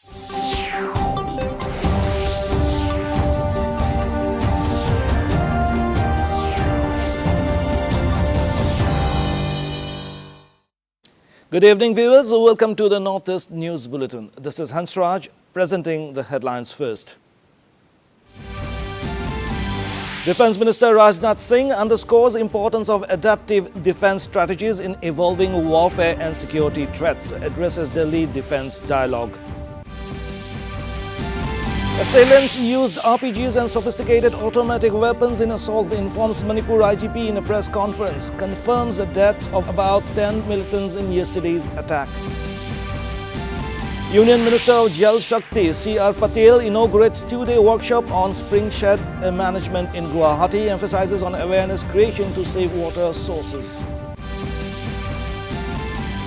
Good evening, viewers. Welcome to the Northeast News Bulletin. This is Hansraj presenting the headlines first. Defence Minister Rajnath Singh underscores importance of adaptive defence strategies in evolving warfare and security threats, addresses Delhi defence dialogue. Assailants used RPGs and sophisticated automatic weapons in assault, informs Manipur IGP in a press conference, confirms the deaths of about 10 militants in yesterday's attack. Union Minister of Jal Shakti, C.R. Patel, inaugurates two-day workshop on spring shed management in Guwahati, emphasizes on awareness creation to save water sources.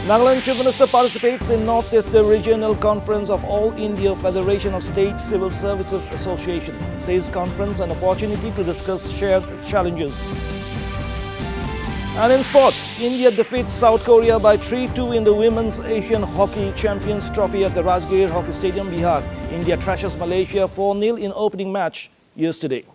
Nagaland Chief Minister participates in Northeast Regional Conference of All India Federation of State Civil Services Association, says conference an opportunity to discuss shared challenges. And in sports, India defeats South Korea by 3-2 in the Women's Asian Hockey Champions Trophy at the Rajgir Hockey Stadium, Bihar. India thrashes Malaysia 4-0 in opening match yesterday.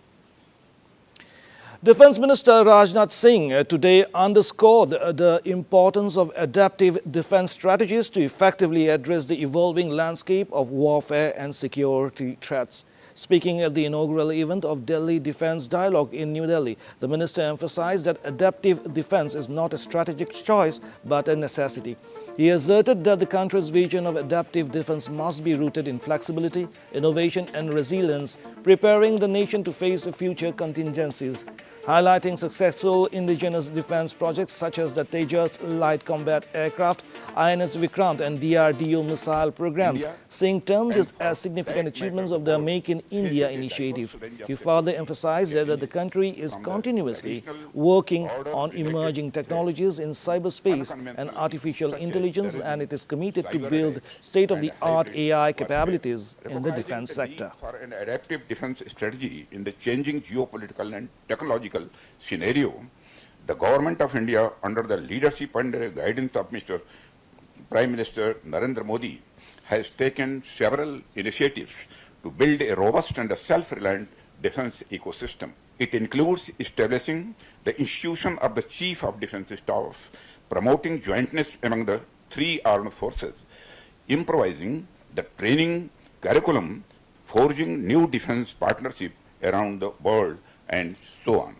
Defence Minister Rajnath Singh today underscored the importance of adaptive defence strategies to effectively address the evolving landscape of warfare and security threats. Speaking at the inaugural event of Delhi Defence Dialogue in New Delhi, the minister emphasized that adaptive defence is not a strategic choice but a necessity. He asserted that the country's vision of adaptive defence must be rooted in flexibility, innovation and resilience, preparing the nation to face future contingencies. Highlighting successful indigenous defence projects such as the Tejas light combat aircraft, INS Vikrant and DRDO missile programs, Singh termed this as significant achievements of the Make in India initiative. He further emphasized that the country is continuously working on emerging technologies in cyberspace and artificial intelligence, and it is committed to build state-of-the-art AI capabilities in the defence sector. For an adaptive defence strategy in the changing geopolitical and technological scenario, the Government of India, under the leadership and guidance of Mr. Prime Minister Narendra Modi, has taken several initiatives to build a robust and self-reliant defence ecosystem. It includes establishing the institution of the Chief of Defence Staff, promoting jointness among the three armed forces, improvising the training curriculum, forging new defence partnerships around the world, and so on.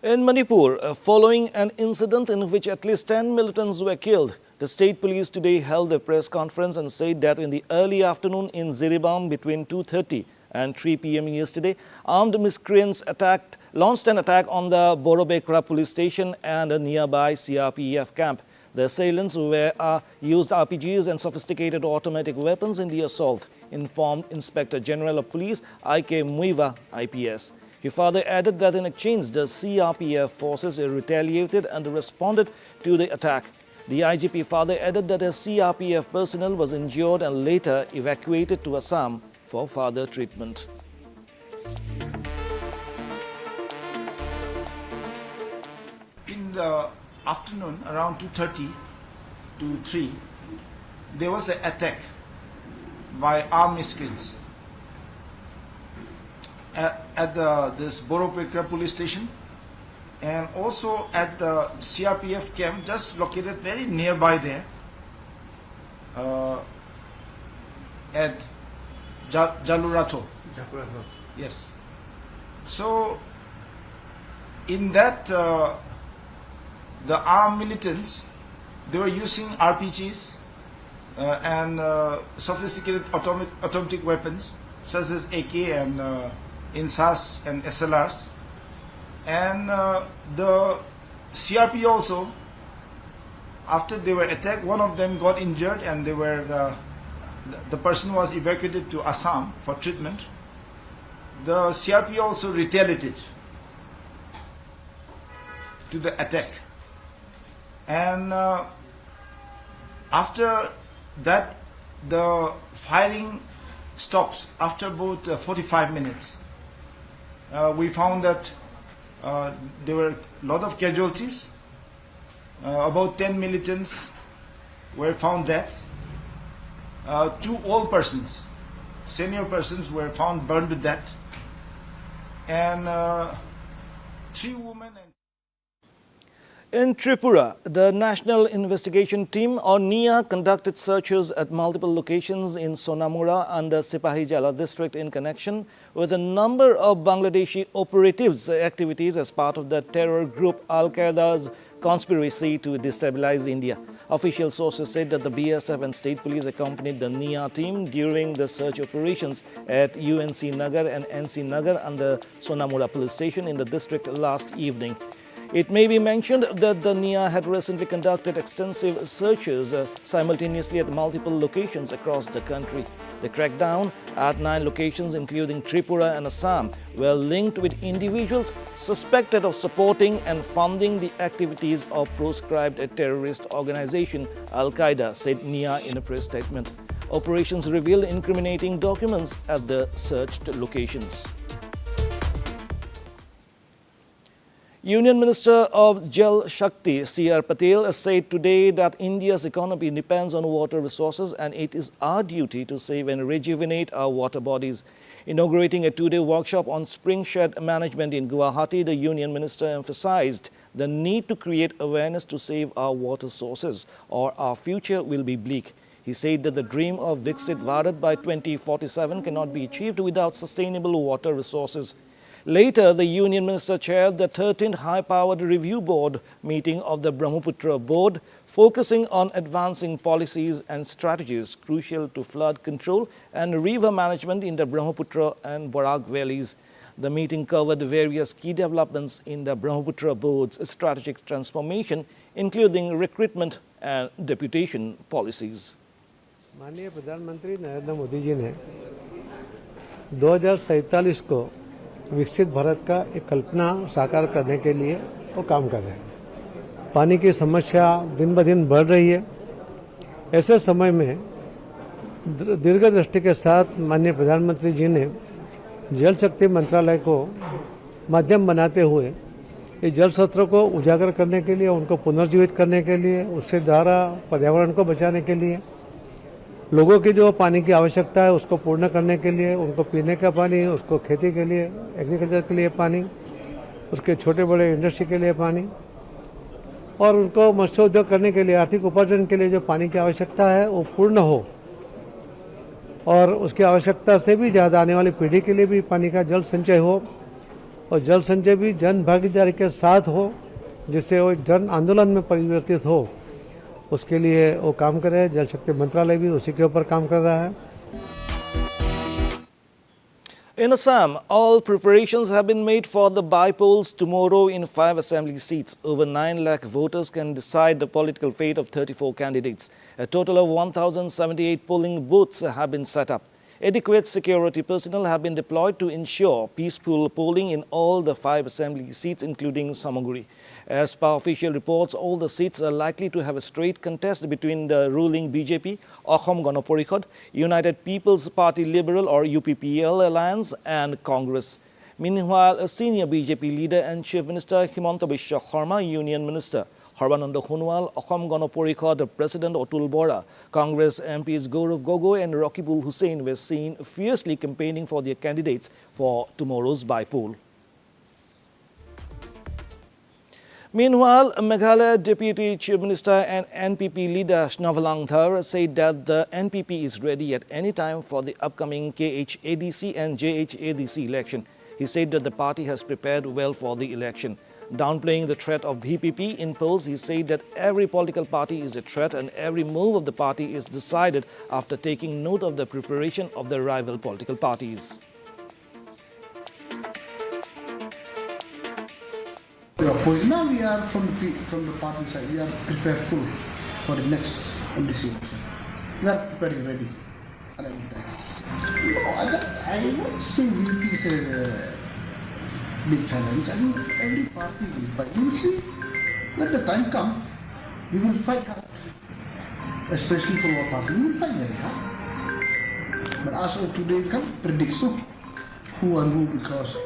In Manipur, following an incident in which at least 10 militants were killed, the state police today held a press conference and said that in the early afternoon in Ziribam between 2:30 and 3 p.m. yesterday, armed miscreants launched an attack on the Borobekra police station and a nearby CRPF camp. The assailants used RPGs and sophisticated automatic weapons in the assault, informed Inspector General of Police I.K. Muiva, IPS. He further added that in exchange, the CRPF forces retaliated and responded to the attack. The IGP further added that a CRPF personnel was injured and later evacuated to Assam for further treatment. In the afternoon, around 2:30 to 3, there was an attack by armed miscreants at this Borobekra police station, and also at the CRPF camp just located very nearby there at Jalurato. Yes. So in that the armed militants, they were using RPGs and sophisticated automatic weapons such as AK and INSAS and SLRs, and the CRP also, after they were attacked, one of them got injured and they were the person was evacuated to Assam for treatment. The CRP also retaliated to the attack, and after that the firing stops after about 45 minutes. We found that there were a lot of casualties. About 10 militants were found dead, Two old persons, senior persons, were found burned to death, and 3 women and In Tripura, the National Investigation Team or NIA conducted searches at multiple locations in Sonamura under Sipahijala district in connection with a number of Bangladeshi operatives' activities as part of the terror group Al-Qaeda's conspiracy to destabilize India. Official sources said that the BSF and state police accompanied the NIA team during the search operations at UNC Nagar and NC Nagar under Sonamura police station in the district last evening. It may be mentioned that the NIA had recently conducted extensive searches simultaneously at multiple locations across the country. The crackdown at 9 locations, including Tripura and Assam, were linked with individuals suspected of supporting and funding the activities of proscribed terrorist organization Al-Qaeda, said NIA in a press statement. Operations revealed incriminating documents at the searched locations. Union Minister of Jal Shakti, C.R. Patel, said today that India's economy depends on water resources and it is our duty to save and rejuvenate our water bodies. Inaugurating a 2-day workshop on spring shed management in Guwahati, the Union Minister emphasized the need to create awareness to save our water sources or our future will be bleak. He said that the dream of Viksit Bharat by 2047 cannot be achieved without sustainable water resources. Later, the Union Minister chaired the 13th High-Powered Review Board meeting of the Brahmaputra Board, focusing on advancing policies and strategies crucial to flood control and river management in the Brahmaputra and Barak valleys. The meeting covered various key developments in the Brahmaputra Board's strategic transformation, including recruitment and deputation policies. माननीय प्रधानमंत्री नरेंद्र मोदी जी ने 2047 को विकसित भारत का एक कल्पना साकार करने के लिए वो काम कर रहे हैं। पानी की समस्या दिन ब दिन बढ़ रही है। ऐसे समय में दीर्घ दृष्टि के साथ माननीय प्रधानमंत्री जी ने जल शक्ति मंत्रालय को माध्यम बनाते हुए ये जल स्रोतों को उजागर करने के लिए, उनको पुनर्जीवित करने के लिए, उससे द्वारा पर्यावरण को बचाने के लिए, लोगों की जो पानी की आवश्यकता है उसको पूर्ण करने के लिए, उनको पीने का पानी, उसको खेती के लिए, एग्रीकल्चर के लिए पानी, उसके छोटे बड़े इंडस्ट्री के लिए पानी और उनको मत्स्य उद्योग करने के लिए, आर्थिक उपार्जन के लिए जो पानी की आवश्यकता है वो पूर्ण हो और उसकी आवश्यकता से भी ज़्यादा आने वाली पीढ़ी के लिए भी पानी का जल संचय हो और जल संचय भी जन भागीदारी के साथ हो, जिससे वो जन आंदोलन में परिवर्तित हो। उसके लिए वो काम कर रहे हैं। जल शक्ति मंत्रालय भी उसी के ऊपर काम कर रहा है। In Assam, all preparations have been made for the by-polls tomorrow in 5 assembly seats. Over 9 lakh voters can decide the political fate of 34 candidates. A total of 1,078 polling booths have been set up. Adequate security personnel have been deployed to ensure peaceful polling in all the 5 assembly seats, including Samaguri. As per official reports, all the seats are likely to have a straight contest between the ruling BJP, Assam Gana Parishad, United People's Party Liberal or UPPL Alliance and Congress. Meanwhile, a senior BJP leader and Chief Minister Himanta Biswa Sharma, Union Minister Harbananda Sonowal, Assam Gana Parishad President Atul Bora, Congress MPs Gaurav Gogoi and Rakibul Hussain were seen fiercely campaigning for their candidates for tomorrow's by-poll. Meanwhile, Meghalaya Deputy Chief Minister and NPP leader Snavalang Dhar said that the NPP is ready at any time for the upcoming KHADC and JHADC election. He said that the party has prepared well for the election. Downplaying the threat of BPP in polls, he said that every political party is a threat and every move of the party is decided after taking note of the preparation of the rival political parties. Now we are from the party side, we are prepared full for the next MDC election. We are preparing ready. I won't say VP is a big challenge. I mean, every party will fight. We will see. Let the time come, we will fight hard. Especially for our party, we will fight very hard. But as of today, we can't predict who and who because.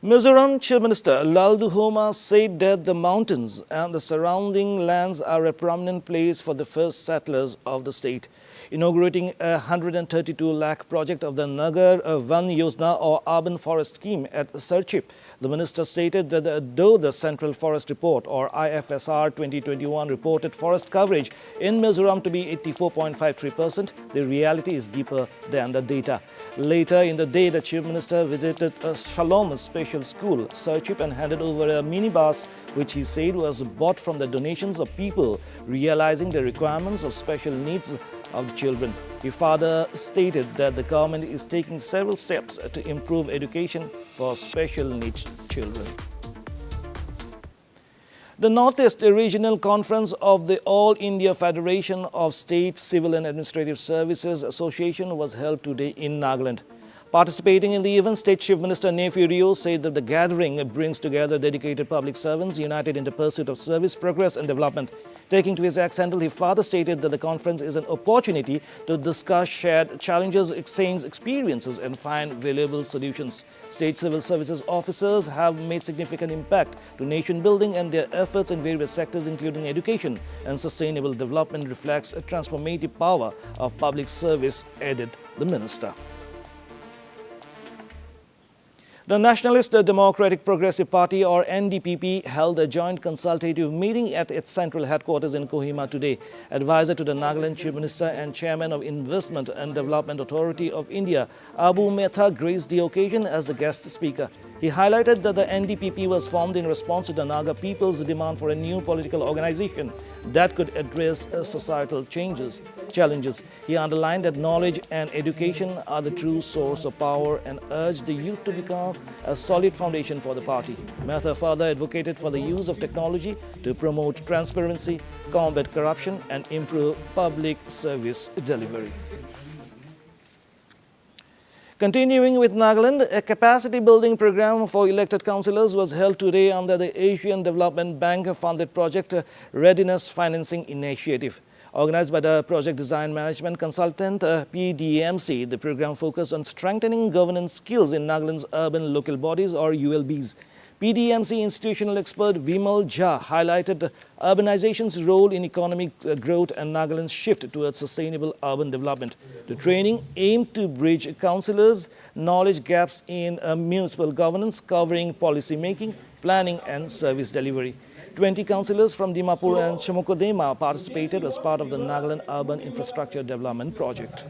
Mizoram Chief Minister Lalduhoma said that the mountains and the surrounding lands are a prominent place for the first settlers of the state. Inaugurating a 132 lakh project of the Nagar Van Yojana or Urban Forest Scheme at Sarchip, the minister stated that though the Central Forest Report or IFSR 2021 reported forest coverage in Mizoram to be 84.53%, the reality is deeper than the data. Later in the day, the Chief Minister visited a Shalom special school, Sarchip, and handed over a minibus which he said was bought from the donations of people realizing the requirements of special needs of the children. He further stated that the government is taking several steps to improve education for special needs children. The Northeast Regional Conference of the All India Federation of State Civil and Administrative Services Association was held today in Nagaland. Participating in the event, State Chief Minister Nefi Rio said that the gathering brings together dedicated public servants united in the pursuit of service, progress and development. Taking to his axe handle, he further stated that the conference is an opportunity to discuss shared challenges, exchange experiences and find valuable solutions. State civil services officers have made significant impact to nation building, and their efforts in various sectors including education and sustainable development reflects a transformative power of public service, added the minister. The Nationalist Democratic Progressive Party or NDPP held a joint consultative meeting at its central headquarters in Kohima today. Advisor to the Nagaland Chief Minister and Chairman of Investment and Development Authority of India, Abu Mehta, graced the occasion as the guest speaker. He highlighted that the NDPP was formed in response to the Naga people's demand for a new political organization that could address societal challenges. He underlined that knowledge and education are the true source of power and urged the youth to become a solid foundation for the party. Mehta further advocated for the use of technology to promote transparency, combat corruption and improve public service delivery. Continuing with Nagaland, a capacity building program for elected councillors was held today under the Asian Development Bank funded project Readiness Financing Initiative. Organized by the Project Design Management Consultant PDMC, the program focused on strengthening governance skills in Nagaland's urban local bodies or ULBs. PDMC institutional expert Vimal Jha highlighted urbanization's role in economic growth and Nagaland's shift towards sustainable urban development. The training aimed to bridge councillors' knowledge gaps in municipal governance, covering policy making, planning and service delivery. 20 councillors from Dimapur and Shamukodema participated as part of the Nagaland Urban Infrastructure Development Project.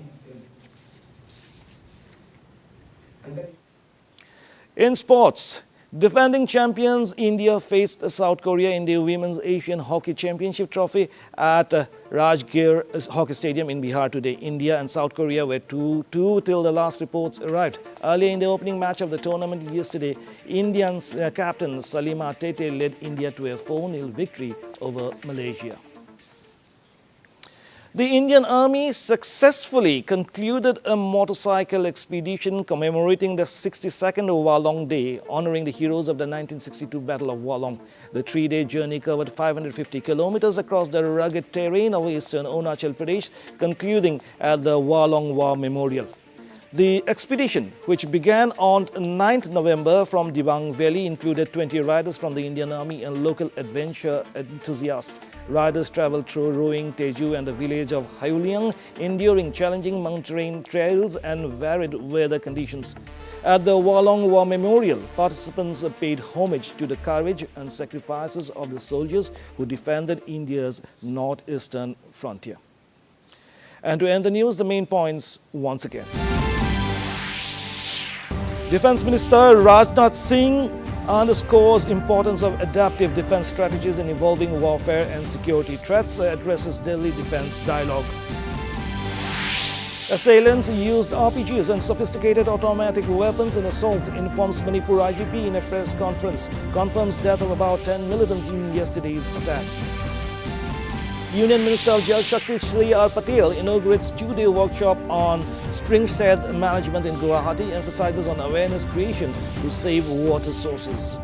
In sports, defending champions India faced South Korea in the Women's Asian Hockey Championship Trophy at Rajgir Hockey Stadium in Bihar today. India and South Korea were 2-2 till the last reports arrived. Earlier in the opening match of the tournament yesterday, Indian captain Salima Tete led India to a 4-0 victory over Malaysia. The Indian Army successfully concluded a motorcycle expedition commemorating the 62nd Walong Day, honoring the heroes of the 1962 Battle of Walong. The 3-day journey covered 550 kilometers across the rugged terrain of eastern Arunachal Pradesh, concluding at the Walong War Memorial. The expedition, which began on 9th November from Dibang Valley, included 20 riders from the Indian Army and local adventure enthusiasts. Riders traveled through rowing Teju and the village of Hayuliang, enduring challenging mountain trails and varied weather conditions. At the Walong War Memorial, participants paid homage to the courage and sacrifices of the soldiers who defended India's northeastern frontier. And to end the news, the main points once again. Defense Minister Rajnath Singh underscores importance of adaptive defense strategies in evolving warfare and security threats, addresses Delhi defense dialogue. Assailants used RPGs and sophisticated automatic weapons in assault, informs Manipur IGP in a press conference, confirms death of about 10 militants in yesterday's attack. Union Minister of Jal Shakti C.R. Patel inaugurates 2-day workshop on springshed management in Guwahati, emphasizes on awareness creation to save water sources.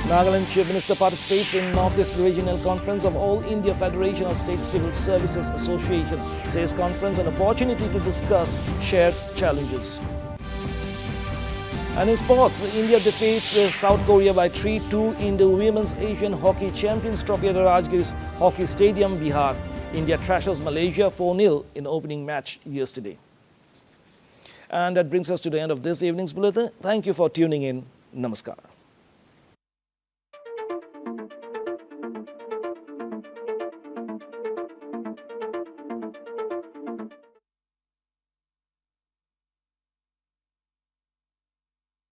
Nagaland Chief Minister participates in Northeast Regional Conference of All India Federation of State Civil Services Association, says conference an opportunity to discuss shared challenges. And in sports, India defeats South Korea by 3-2 in the Women's Asian Hockey Champions Trophy at Rajgir's Hockey Stadium, Bihar. India trashes Malaysia 4-0 in opening match yesterday. And that brings us to the end of this evening's bulletin. Thank you for tuning in. Namaskar.